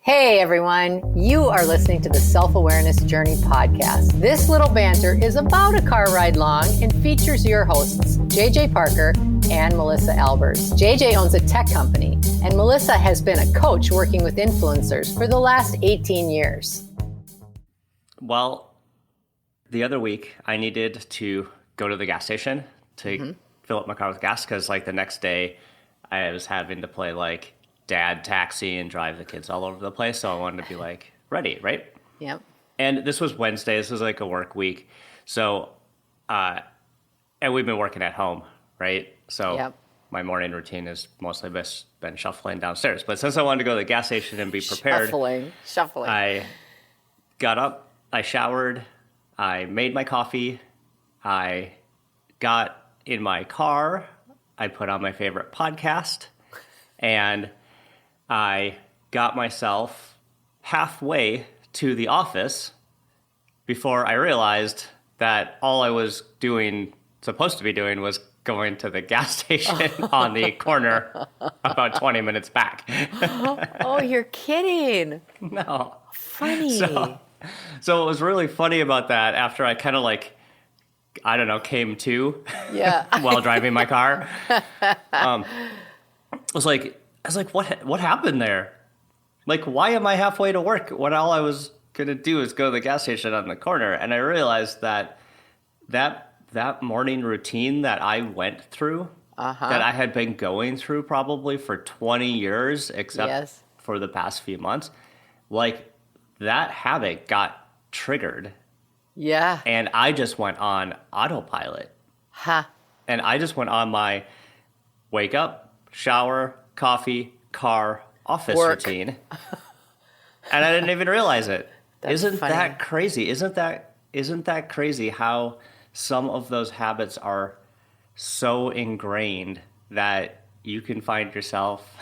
Hey everyone, you are listening to the Self-Awareness Journey podcast. This little banter is about a car ride long and features your hosts, JJ Parker and Melissa Albers. JJ owns a tech company and Melissa has been a coach working with influencers for the last 18 years. Well, the other week I needed to go to the gas station to fill up my car with gas because the next day I was having to play dad taxi and drive the kids all over the place. So I wanted to be ready, right? Yep. And this was Wednesday. This was a work week. So, and we've been working at home, right? So my morning routine has mostly been shuffling downstairs. But since I wanted to go to the gas station and be prepared, Shuffling. I got up, I showered, I made my coffee, I got in my car, I put on my favorite podcast, and I got myself halfway to the office before I realized that all I was supposed to be doing, was going to the gas station on the corner about 20 minutes back. Oh, you're kidding. No. Funny. So it was really funny about that after I kind of came to while driving my car. I was like, what happened there? Why am I halfway to work when all I was going to do is go to the gas station on the corner? And I realized that morning routine that I went through, that I had been going through probably for 20 years, except for the past few months, that habit got triggered. Yeah. And I just went on autopilot. And I just went on my wake up, shower, coffee, car, office routine. And I didn't even realize it. Isn't funny. That crazy? Isn't that crazy how some of those habits are so ingrained that you can find yourself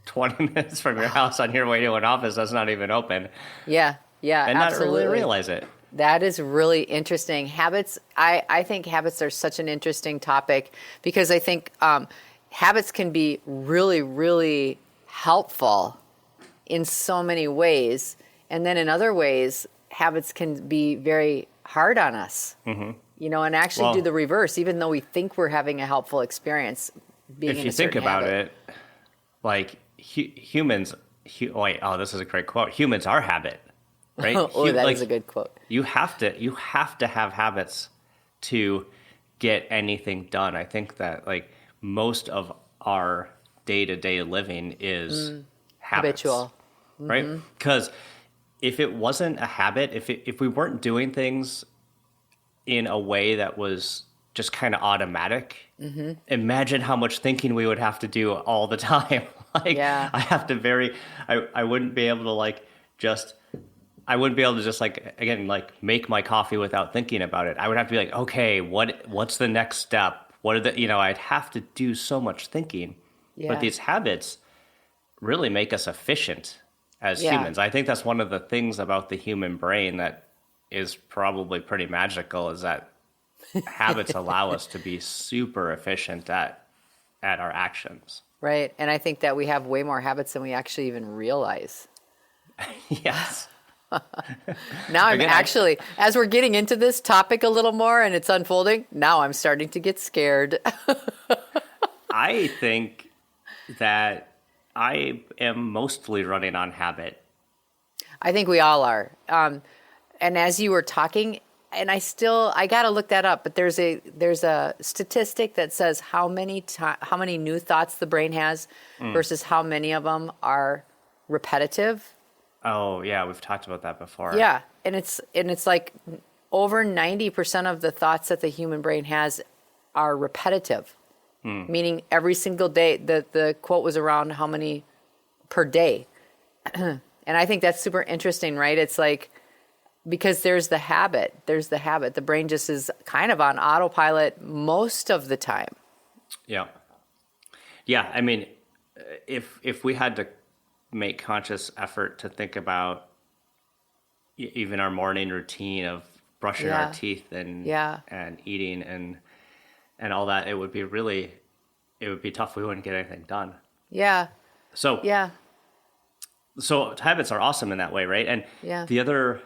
20 minutes from your house on your way to an office that's not even open. Yeah, and absolutely. not really realize it. That is really interesting. Habits, I think habits are such an interesting topic because I think habits can be really, really helpful in so many ways. And then in other ways, habits can be very hard on us, and actually do the reverse, even though we think we're having a helpful experience. If you think about it, humans, this is a great quote. Humans are habit, right? That is a good quote. You have to have habits to get anything done. I think that most of our day-to-day living is habits, habitual, right? Because if it wasn't a habit, if we weren't doing things in a way that was just kind of automatic, imagine how much thinking we would have to do all the time. I wouldn't be able to make my coffee without thinking about it. I would have to be okay, what's the next step? I'd have to do so much thinking. Yeah. But these habits really make us efficient as humans. I think that's one of the things about the human brain that is probably pretty magical, is that habits allow us to be super efficient at our actions. Right. And I think that we have way more habits than we actually even realize. Yes. Now I'm as we're getting into this topic a little more and it's unfolding, now I'm starting to get scared. I think that I am mostly running on habit. I think we all are. And as you were talking, and I got to look that up, but there's a statistic that says how many new thoughts the brain has versus how many of them are repetitive. Oh yeah, we've talked about that before. Yeah, and it's over 90% of the thoughts that the human brain has are repetitive, meaning every single day. The quote was around how many per day, and I think that's super interesting, right? It's because there's the habit. The brain just is kind of on autopilot most of the time. Yeah. I mean, if we had to make conscious effort to think about even our morning routine of brushing our teeth and eating and all that, it would be tough. We wouldn't get anything done. Yeah. So so habits are awesome in that way, right? And Yeah. the other,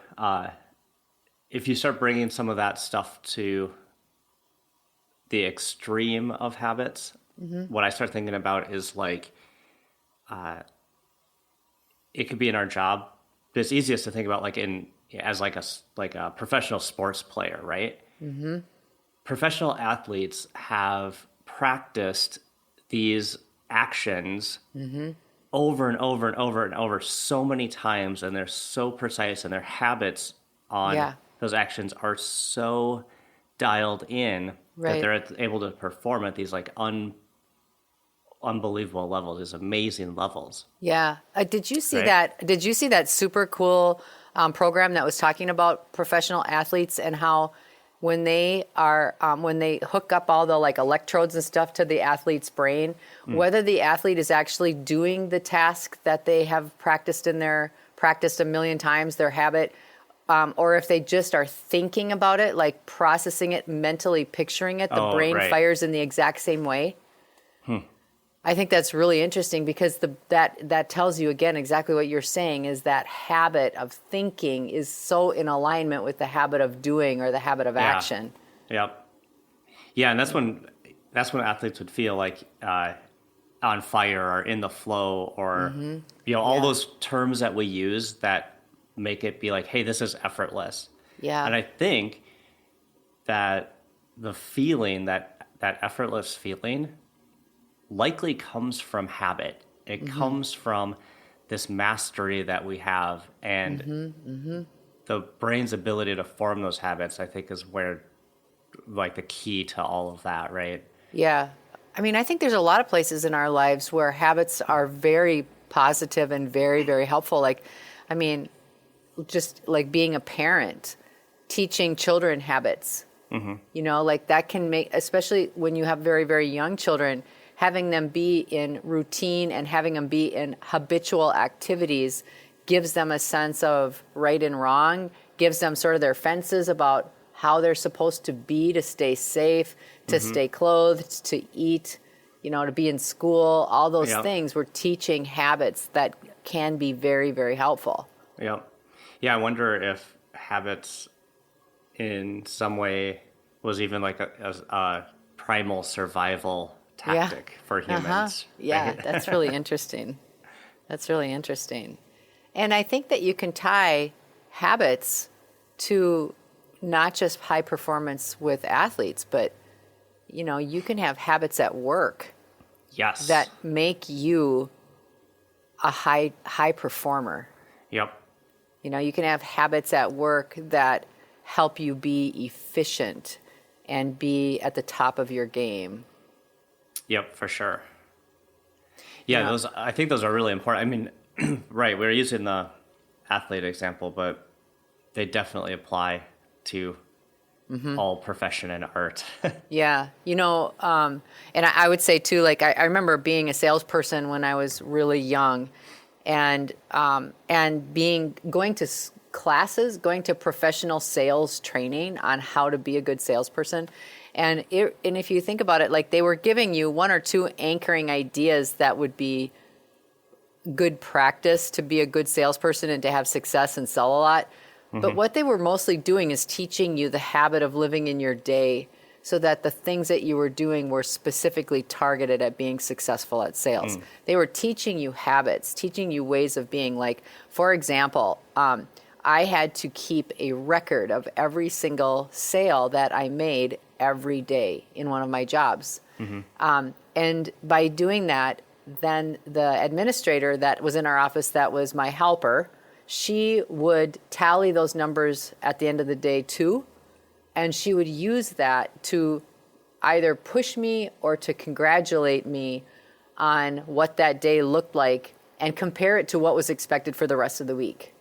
if you start bringing some of that stuff to the extreme of habits, what I start thinking about is like, it could be in our job. But it's easiest to think about like as like a professional sports player, right? Mm-hmm. Professional athletes have practiced these actions over and over and over and over so many times, and they're so precise, and their habits on those actions are so dialed in that they're able to perform at these like unbelievable levels, these amazing levels. Yeah. Did you see that? Did you see that super cool program that was talking about professional athletes and how when they hook up all the like electrodes and stuff to the athlete's brain, whether the athlete is actually doing the task that they have practiced a million times, their habit, or if they just are thinking about it, like processing it, mentally picturing it, the brain fires in the exact same way. I think that's really interesting because that tells you again exactly what you're saying is that habit of thinking is so in alignment with the habit of doing or the habit of action. Yep. Yeah, and that's when athletes would feel like on fire or in the flow or all those terms that we use that make it be like, hey, this is effortless. Yeah. And I think that the feeling that effortless feeling likely comes from habit. It comes from this mastery that we have, and the brain's ability to form those habits, I think, is where like the key to all of that, right? Yeah. I mean, I think there's a lot of places in our lives where habits are very positive and very, very helpful. Like, I mean, just like being a parent, teaching children habits, like that can make, especially when you have very, very young children, having them be in routine and having them be in habitual activities gives them a sense of right and wrong, gives them sort of their fences about how they're supposed to be to stay safe, to stay clothed, to eat, to be in school, all those things. We're teaching habits that can be very, very helpful. Yeah. Yeah, I wonder if habits in some way was even like a primal survival tactic for humans. Yeah, right? That's really interesting. That's really interesting. And I think that you can tie habits to not just high performance with athletes, but you can have habits at work. Yes. That make you a high performer. Yep. You can have habits at work that help you be efficient and be at the top of your game. Yep, for sure. Yeah, I think those are really important. I mean, right, we're using the athlete example, but they definitely apply to all profession and art. Yeah, and I would say too, like I remember being a salesperson when I was really young, and going to classes, going to professional sales training on how to be a good salesperson. And if you think about it, like they were giving you one or two anchoring ideas that would be good practice to be a good salesperson and to have success and sell a lot. But what they were mostly doing is teaching you the habit of living in your day so that the things that you were doing were specifically targeted at being successful at sales. They were teaching you habits, teaching you ways of being. Like, for example, I had to keep a record of every single sale that I made every day in one of my jobs. And by doing that, then the administrator that was in our office that was my helper, she would tally those numbers at the end of the day too. And she would use that to either push me or to congratulate me on what that day looked like and compare it to what was expected for the rest of the week.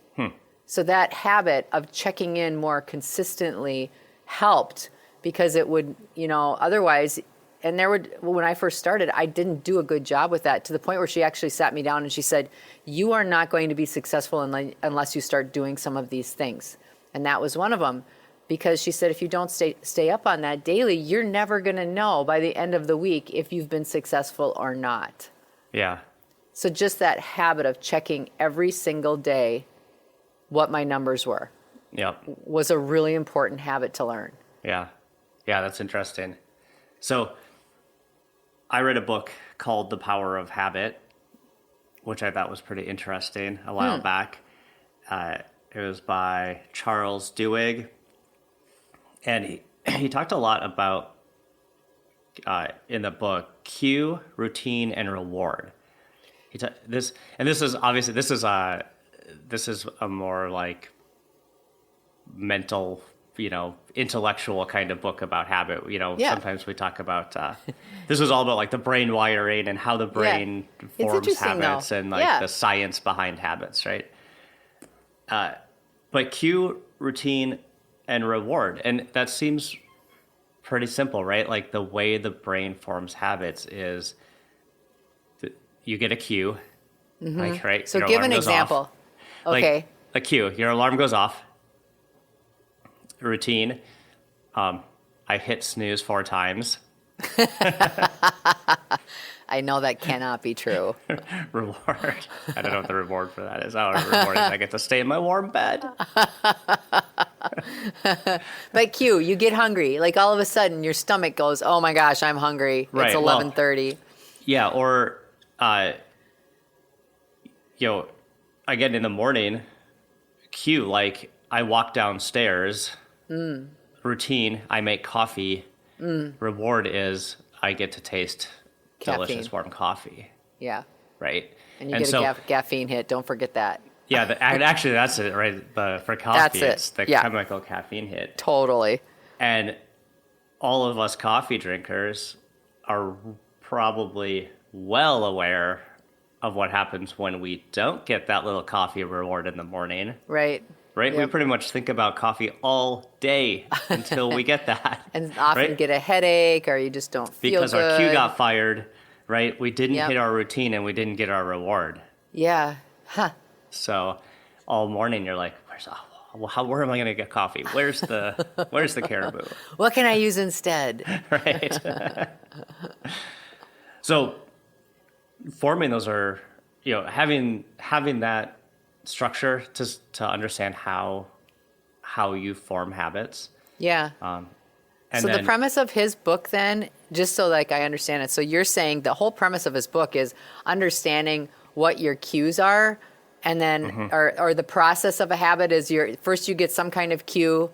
So that habit of checking in more consistently helped because it would, otherwise, and when I first started, I didn't do a good job with that to the point where she actually sat me down and she said, you are not going to be successful unless you start doing some of these things. And that was one of them, because she said, if you don't stay up on that daily, you're never going to know by the end of the week if you've been successful or not. Yeah. So just that habit of checking every single day what my numbers were was a really important habit to learn. Yeah. Yeah, that's interesting. So I read a book called The Power of Habit, which I thought was pretty interesting a while back. It was by Charles Duhigg. And he talked a lot about, in the book, cue, routine, and reward. This is obviously, this is a more like mental, intellectual kind of book about habit. Sometimes we talk about, this was all about like the brain wiring and how the brain forms habits and like the science behind habits, right? But cue, routine, and reward. And that seems pretty simple, right? Like the way the brain forms habits is you get a cue, like, right? So give an example. Okay. Like a cue, your alarm goes off. Routine, I hit snooze 4 times. I know that cannot be true. Reward. I don't know what the reward for that is. I don't know, reward is I get to stay in my warm bed. But Q, you get hungry. Like all of a sudden your stomach goes, oh my gosh, I'm hungry. Right. It's 11:30. Yeah, or, again in the morning, Q, like I walk downstairs. Routine, I make coffee. Reward is I get to taste delicious warm coffee. Yeah. Right? And you get a caffeine hit. Don't forget that. Yeah, actually that's it, right? For coffee, it's the chemical caffeine hit. Totally. And all of us coffee drinkers are probably well aware of what happens when we don't get that little coffee reward in the morning. Right. Right? Yep. We pretty much think about coffee all day until we get that. And often get a headache or you just don't feel because good. Our cue got fired, right? We didn't hit our routine and we didn't get our reward. Yeah. Huh. So all morning you're like, where am I going to get coffee? Where's the caribou? What can I use instead? Right. So forming those are, having that structure to understand how you form habits. Yeah. So the premise of his book then, just so like I understand it, so you're saying the whole premise of his book is understanding what your cues are, and then or the process of a habit is first you get some kind of cue,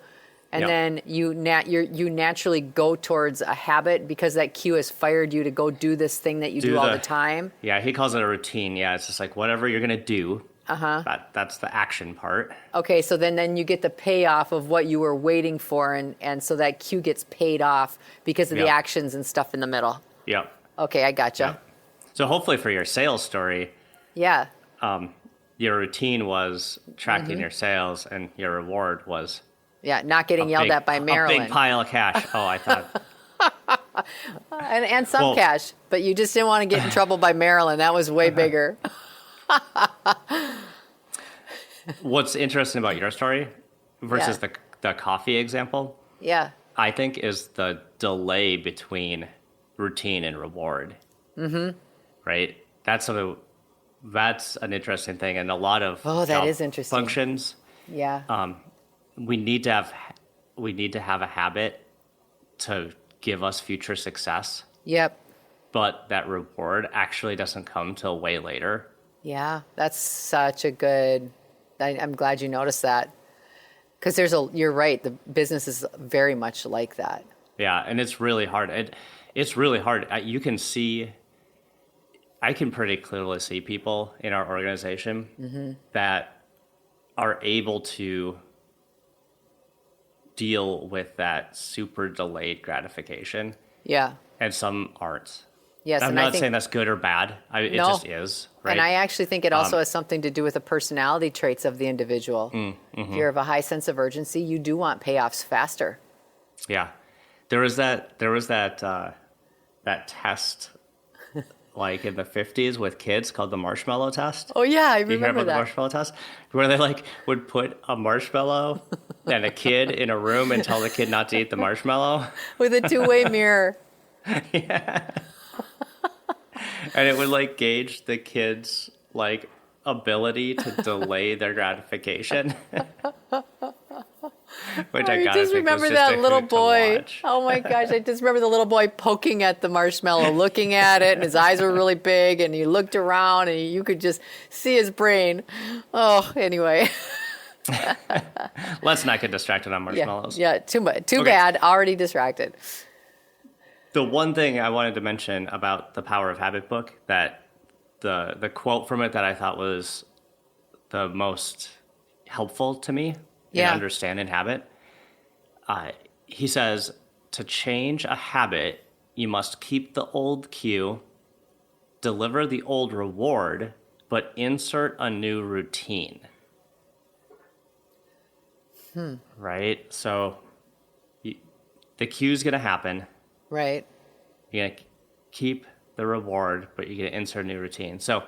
and then you naturally go towards a habit because that cue has fired you to go do this thing that you do all the time. Yeah, he calls it a routine. Yeah, it's just like whatever you're gonna do. That's the action part. Okay, so then you get the payoff of what you were waiting for, and so that cue gets paid off because of the actions and stuff in the middle. Yep. Okay, I gotcha. Yep. So hopefully for your sales story, your routine was tracking your sales, and your reward was not getting yelled at by Marilyn. A big pile of cash. Oh, I thought. and some cash, but you just didn't want to get in trouble by Marilyn. That was way bigger. What's interesting about your story versus the coffee example, I think, is the delay between routine and reward. Right? That's an interesting thing, and a lot of that is interesting. Functions. Yeah. We need to have a habit to give us future success. Yep. But that reward actually doesn't come till way later. Yeah, that's such a good. I'm glad you noticed that, because you're right. The business is very much like that. Yeah, and it's really hard. It's really hard. You can see. I can pretty clearly see people in our organization that are able to deal with that super delayed gratification. Yeah. And some aren't. Yes, I'm not saying that's good or bad. It just is. Right? And I actually think it also has something to do with the personality traits of the individual. If you're of a high sense of urgency, you do want payoffs faster. Yeah, there was that test, like in the 50s with kids, called the marshmallow test. Oh yeah, I remember that. You hear about the marshmallow test, where they would put a marshmallow and a kid in a room and tell the kid not to eat the marshmallow with a two-way mirror. Yeah. And it would like gauge the kids' like ability to delay their gratification. Which I gotta just think was remember just that a little hoot to boy. watch. Oh my gosh, I just remember the little boy poking at the marshmallow, looking at it, and his eyes were really big, and he looked around, and you could just see his brain. Oh, anyway. Let's not get distracted on marshmallows. Yeah, too much. Too Okay. bad. Already distracted. The one thing I wanted to mention about the Power of Habit book, that the quote from it that I thought was the most helpful to me in understanding habit, he says, to change a habit, you must keep the old cue, deliver the old reward, but insert a new routine. Right? So the cue's going to happen. Right. You're going to keep the reward, but you're going to insert a new routine. So,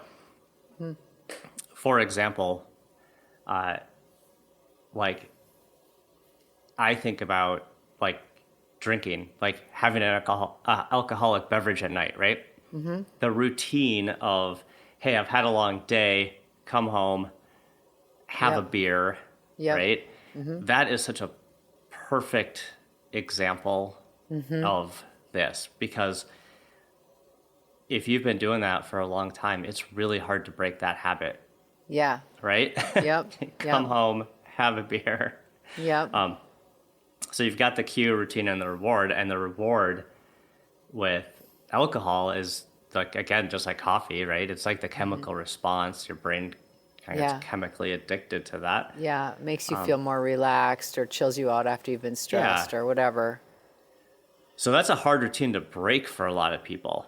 for example, like I think about like drinking, like having an alcoholic beverage at night, right? Mm-hmm. The routine of, hey, I've had a long day, come home, have a beer, right? Mm-hmm. That is such a perfect example of this, because if you've been doing that for a long time, it's really hard to break that habit. Yeah. Right? Yep. Come home, have a beer. Yep. So you've got the cue, routine, and the reward with alcohol is like, again, just like coffee, right? It's like the chemical response. Your brain kind of gets chemically addicted to that. Yeah. Makes you feel more relaxed, or chills you out after you've been stressed or whatever. So that's a hard routine to break for a lot of people.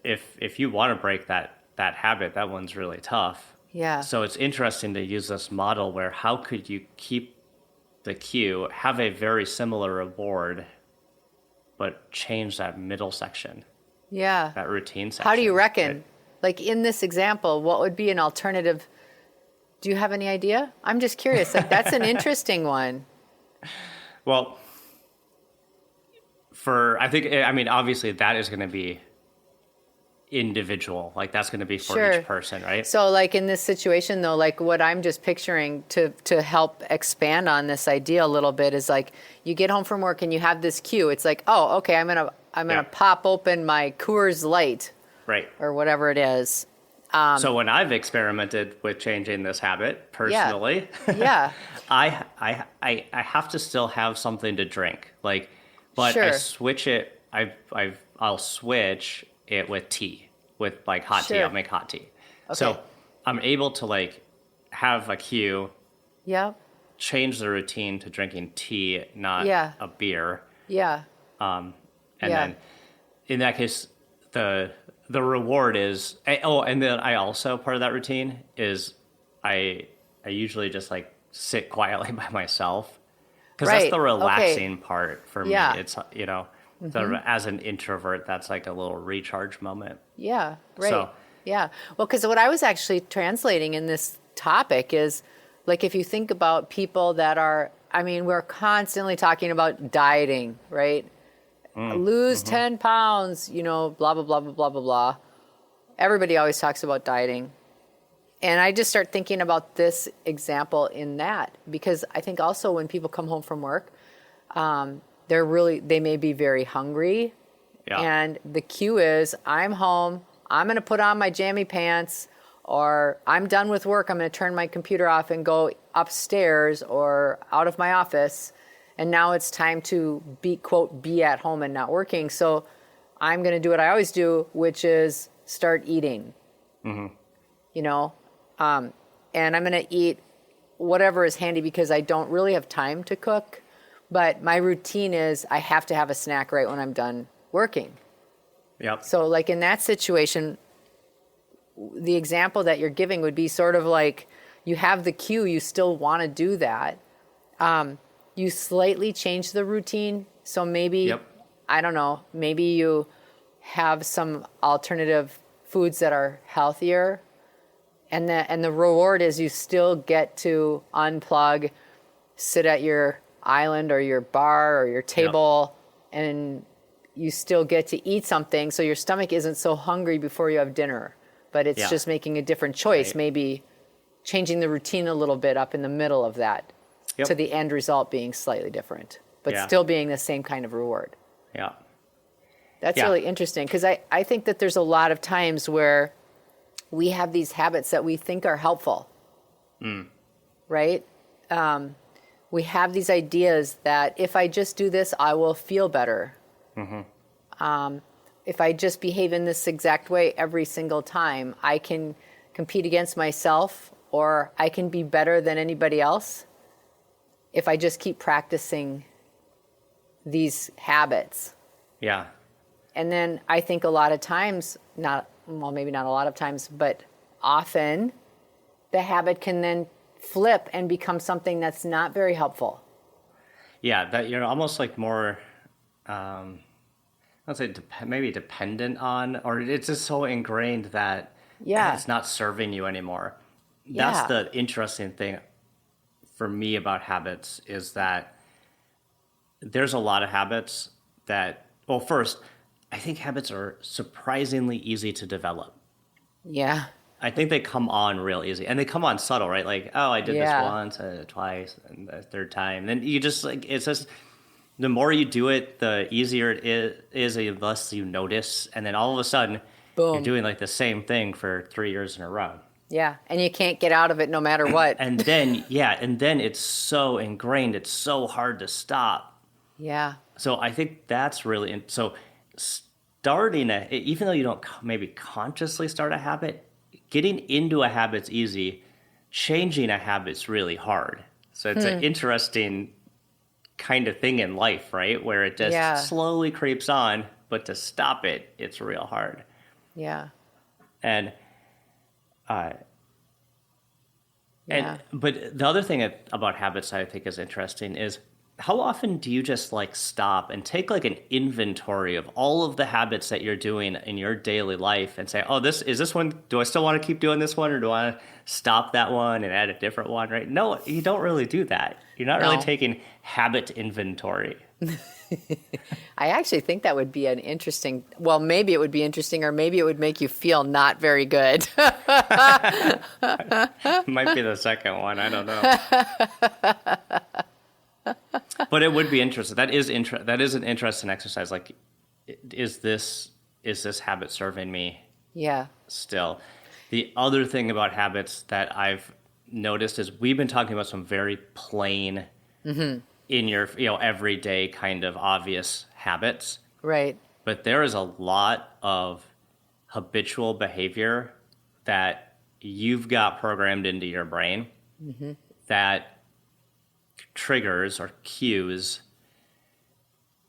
If you want to break that habit, that one's really tough. Yeah. So it's interesting to use this model where how could you keep the cue, have a very similar reward, but change that middle section. Yeah. That routine section. How do you reckon? Right? Like in this example, what would be an alternative? Do you have any idea? I'm just curious. Like that's an interesting one. Well, obviously that is going to be individual. Like that's going to be for each person, right? So like in this situation though, like what I'm just picturing to help expand on this idea a little bit is like you get home from work and you have this cue. It's like, oh, okay, I'm gonna pop open my Coors Light, right, or whatever it is. So when I've experimented with changing this habit personally, I have to still have something to drink, like, but I switch it. I'll switch it with tea, with like hot tea. I'll make hot tea. Okay. So I'm able to like have a cue. Yeah. Change the routine to drinking tea, not a beer. Yeah. And then in that case, the reward is, and then I also, part of that routine is I usually just like sit quietly by myself, because that's the relaxing part for me. It's, as an introvert, that's like a little recharge moment. Yeah. Right. So, well, because what I was actually translating in this topic is like, if you think about people that are, we're constantly talking about dieting, right? Lose 10 pounds, blah, blah, blah, blah, blah, blah, blah. Everybody always talks about dieting. And I just start thinking about this example in that, because I think also when people come home from work, they may be very hungry. Yeah. And the cue is, I'm home, I'm going to put on my jammy pants, or I'm done with work, I'm going to turn my computer off and go upstairs or out of my office. And now it's time to be, quote, be at home and not working. So I'm going to do what I always do, which is start eating, and I'm going to eat whatever is handy, because I don't really have time to cook. But my routine is I have to have a snack right when I'm done working. Yep. So like in that situation, the example that you're giving would be sort of like you have the cue, you still want to do that. You slightly change the routine. So maybe, I don't know, maybe you have some alternative foods that are healthier. And the reward is you still get to unplug, sit at your island or your bar or your table and you still get to eat something, so your stomach isn't so hungry before you have dinner, but it's just making a different choice, maybe changing the routine a little bit up in the middle of that to the end result being slightly different, but still being the same kind of reward. Yeah. That's really interesting, because I think that there's a lot of times where we have these habits that we think are helpful, right? We have these ideas that if I just do this, I will feel better. If I just behave in this exact way every single time, I can compete against myself, or I can be better than anybody else if I just keep practicing these habits. Yeah. And then I think a lot of times, maybe not a lot of times, but often the habit can then flip and become something that's not very helpful. Yeah, that you're almost like more, let's say maybe dependent on, or it's just so ingrained that it's not serving you anymore. That's the interesting thing for me about habits, is that there's a lot of habits that, well, first, I think habits are surprisingly easy to develop. Yeah. I think they come on real easy, and they come on subtle, right? Like, oh, I did this once, twice, and the third time. Then you just like, it's just, the more you do it, the easier it is, the less you notice. And then all of a sudden, you're doing like the same thing for 3 years in a row. Yeah. And you can't get out of it no matter what. And then it's so ingrained, it's so hard to stop. Yeah. So I think that's really, so starting even though you don't maybe consciously start a habit, getting into a habit's easy, changing a habit's really hard. So it's an interesting kind of thing in life, right? Where it just slowly creeps on, but to stop it, it's real hard. Yeah. But the other thing about habits that I think is interesting is, how often do you just like stop and take like an inventory of all of the habits that you're doing in your daily life and say, oh, is this one, do I still want to keep doing this one, or do I want to stop that one and add a different one, right? No, you don't really do that. You're not really taking habit inventory. I actually think that would be maybe it would be interesting, or maybe it would make you feel not very good. Might be the second one. I don't know. But it would be interesting. That is an interesting exercise. Like, is this habit serving me? Yeah. Still, the other thing about habits that I've noticed is we've been talking about some very plain, in your everyday kind of obvious habits. Right. But there is a lot of habitual behavior that you've got programmed into your brain that triggers or cues,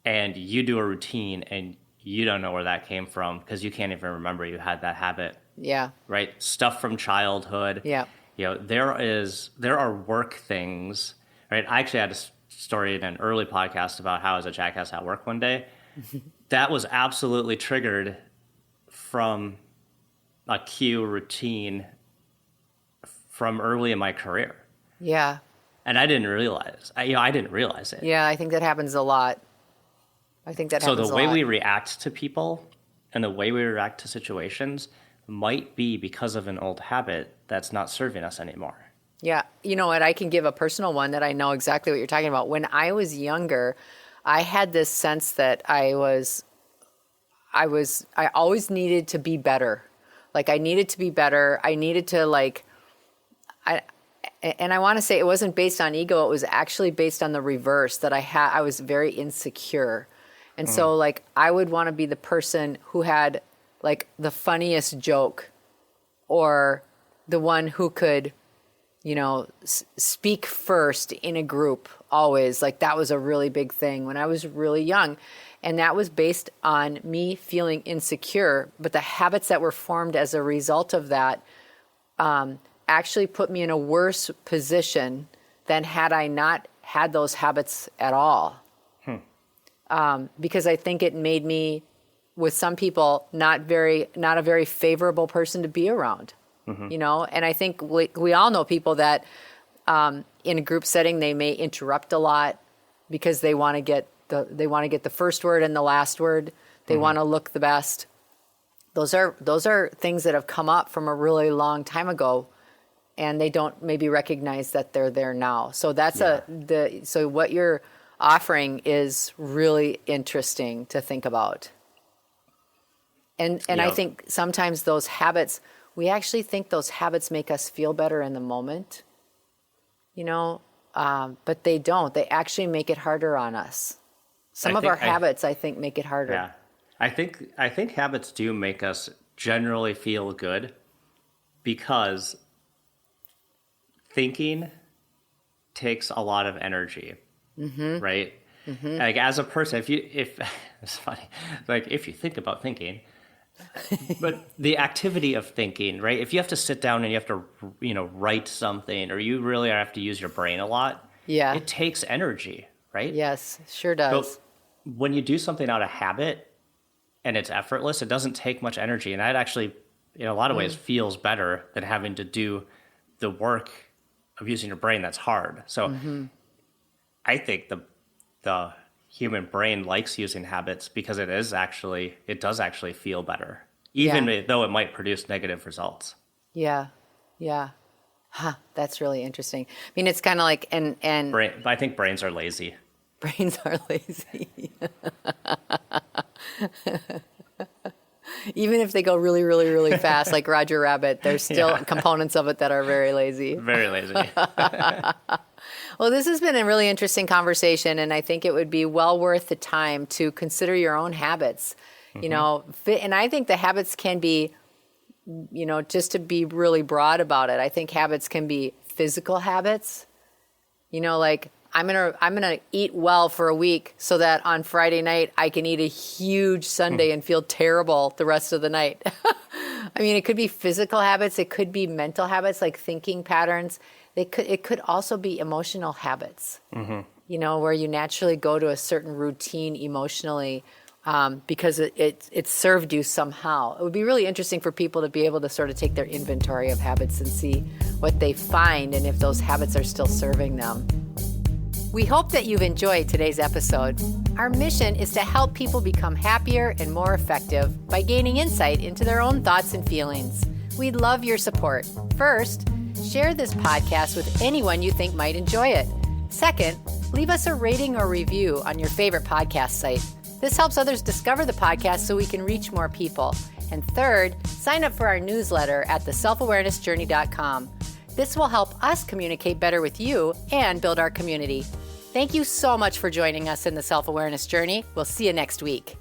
and you do a routine and you don't know where that came from because you can't even remember you had that habit. Yeah. Right? Stuff from childhood. Yeah. There are work things, right? I actually had a story in an early podcast about how I was a jackass at work one day. That was absolutely triggered from a cue routine from early in my career. Yeah. And I didn't realize. I didn't realize it. Yeah, I think that happens a lot. So the way we react to people and the way we react to situations might be because of an old habit that's not serving us anymore. Yeah. You know what? I can give a personal one that I know exactly what you're talking about. When I was younger, I had this sense that I always needed to be better. Like, I needed to be better. I needed to and I want to say it wasn't based on ego. It was actually based on the reverse, that I was very insecure. And so like, I would want to be the person who had like the funniest joke, or the one who could, speak first in a group always. Like, that was a really big thing when I was really young. And that was based on me feeling insecure. But the habits that were formed as a result of that, actually put me in a worse position than had I not had those habits at all. Because I think it made me, with some people, not a very favorable person to be around. And I think we all know people that in a group setting, they may interrupt a lot because they want to get they want to get the first word and the last word. They want to look the best. Those are things that have come up from a really long time ago, and they don't maybe recognize that they're there now. So that's so what you're offering is really interesting to think about. And I think sometimes those habits, we actually think those habits make us feel better in the moment, but they don't. They actually make it harder on us. Some of our habits, I think, make it harder. Yeah. I think habits do make us generally feel good because thinking takes a lot of energy, right? Like as a person, if it's funny, like if you think about thinking, but the activity of thinking, right? If you have to sit down and you have to, write something, or you really have to use your brain a lot, it takes energy, right? Yes, sure does. But when you do something out of habit and it's effortless, it doesn't take much energy, and that actually, in a lot of ways, feels better than having to do the work of using your brain. That's hard. So, I think the human brain likes using habits because it does actually feel better, even though it might produce negative results. Yeah. Huh, that's really interesting. I mean, it's kind of like, I think brains are lazy. Brains are lazy. Even if they go really, really, really fast, like Roger Rabbit, there's still components of it that are very lazy. Very lazy. Well, this has been a really interesting conversation, and I think it would be well worth the time to consider your own habits. And I think the habits can be, just to be really broad about it, I think habits can be physical habits. Like I'm gonna eat well for a week so that on Friday night I can eat a huge sundae and feel terrible the rest of the night. I mean, it could be physical habits. It could be mental habits, like thinking patterns. It could also be emotional habits, where you naturally go to a certain routine emotionally because it served you somehow. It would be really interesting for people to be able to sort of take their inventory of habits and see what they find and if those habits are still serving them. We hope that you've enjoyed today's episode. Our mission is to help people become happier and more effective by gaining insight into their own thoughts and feelings. We'd love your support. First, share this podcast with anyone you think might enjoy it. Second, leave us a rating or review on your favorite podcast site. This helps others discover the podcast so we can reach more people. And third, sign up for our newsletter at theselfawarenessjourney.com. This will help us communicate better with you and build our community. Thank you so much for joining us in the Self-Awareness Journey. We'll see you next week.